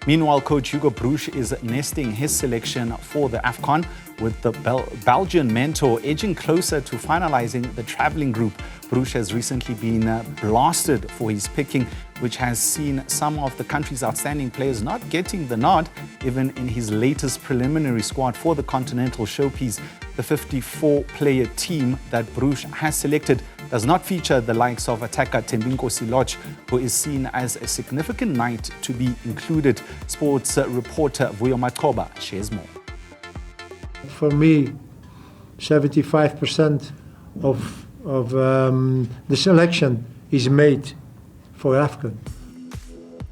Meanwhile, coach Hugo Broos is nesting his selection for the AFCON, with the Belgian mentor edging closer to finalising the travelling group. Broos has recently been blasted for his picking, which has seen some of the country's outstanding players not getting the nod, even in his latest preliminary squad for the continental showpiece. The 54-player team that Broos has selected does not feature the likes of attacker Thembinkosi Lorch, who is seen as a significant knight to be included. Sports reporter Vuyo Macoba shares more. For me, 75% of the selection is made for AFCON.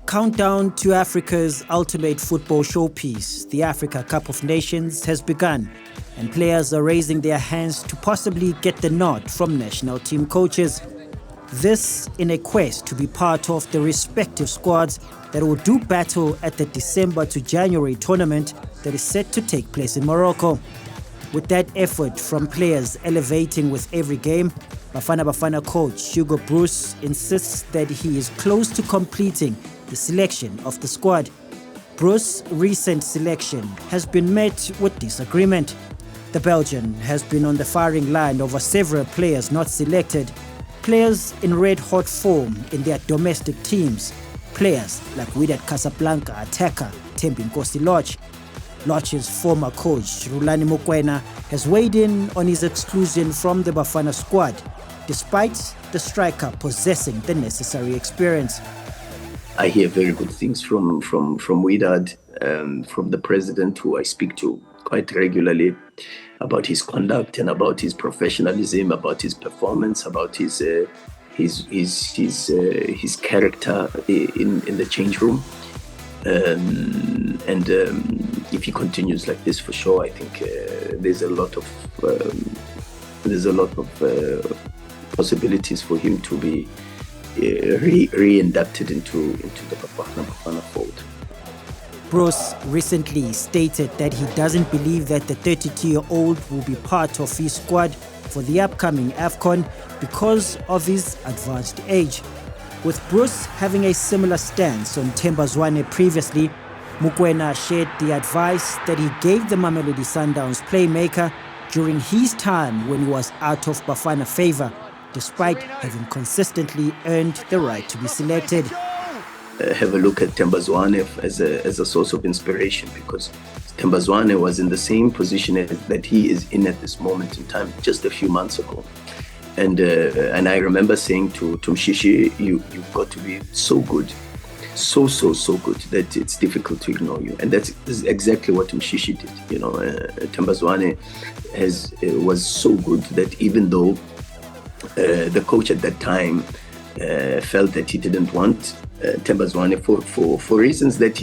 Countdown to Africa's ultimate football showpiece, the Africa Cup of Nations, has begun, and players are raising their hands to possibly get the nod from national team coaches. This in a quest to be part of the respective squads that will do battle at the December to January tournament that is set to take place in Morocco. With that effort from players elevating with every game, Bafana coach Hugo Broos insists that he is close to completing the selection of the squad. Broos' recent selection has been met with disagreement. The Belgian has been on the firing line over several players not selected, players in red-hot form in their domestic teams, players like Wydad Casablanca attacker Thembinkosi Lorch. Lorch's former coach Rulani Mokoena has weighed in on his exclusion from the Bafana squad, despite the striker possessing the necessary experience. I hear very good things from Wydad, from the president, who I speak to quite regularly, about his conduct and about his professionalism, about his performance, about his character in the change room. If he continues like this, for sure, I think there's a lot of possibilities for him to be re-inducted into the Bafana fold. Broos recently stated that he doesn't believe that the 32-year-old will be part of his squad for the upcoming AFCON because of his advanced age. With Broos having a similar stance on Themba Zwane previously, Mokoena shared the advice that he gave the Mamelodi Sundowns playmaker during his time when he was out of Bafana favor, despite having consistently earned the right to be selected. Have a look at Themba Zwane as a source of inspiration, because Themba Zwane was in the same position that he is in at this moment in time, just a few months ago. And I remember saying to Mshishi, you've got to be so good, so good that it's difficult to ignore you. And that's exactly what Mshishi did. You know, Themba Zwane was so good that even though the coach at that time felt that he didn't want Themba Zwane for reasons that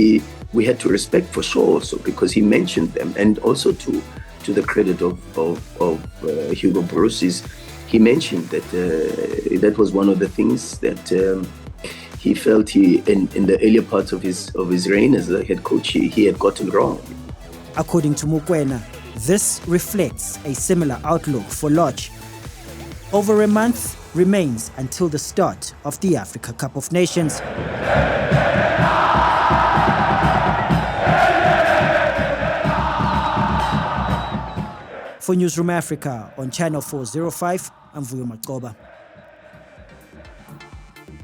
we had to respect, for sure, also because he mentioned them, and also to the credit of Hugo Broos, he mentioned that that was one of the things that he felt in the earlier parts of his reign as a head coach he had gotten wrong. According to Mokoena, this reflects a similar outlook for Lorch. Over a month remains until the start of the Africa Cup of Nations. For Newzroom Afrika on Channel 405, I'm Vuyo Macoba.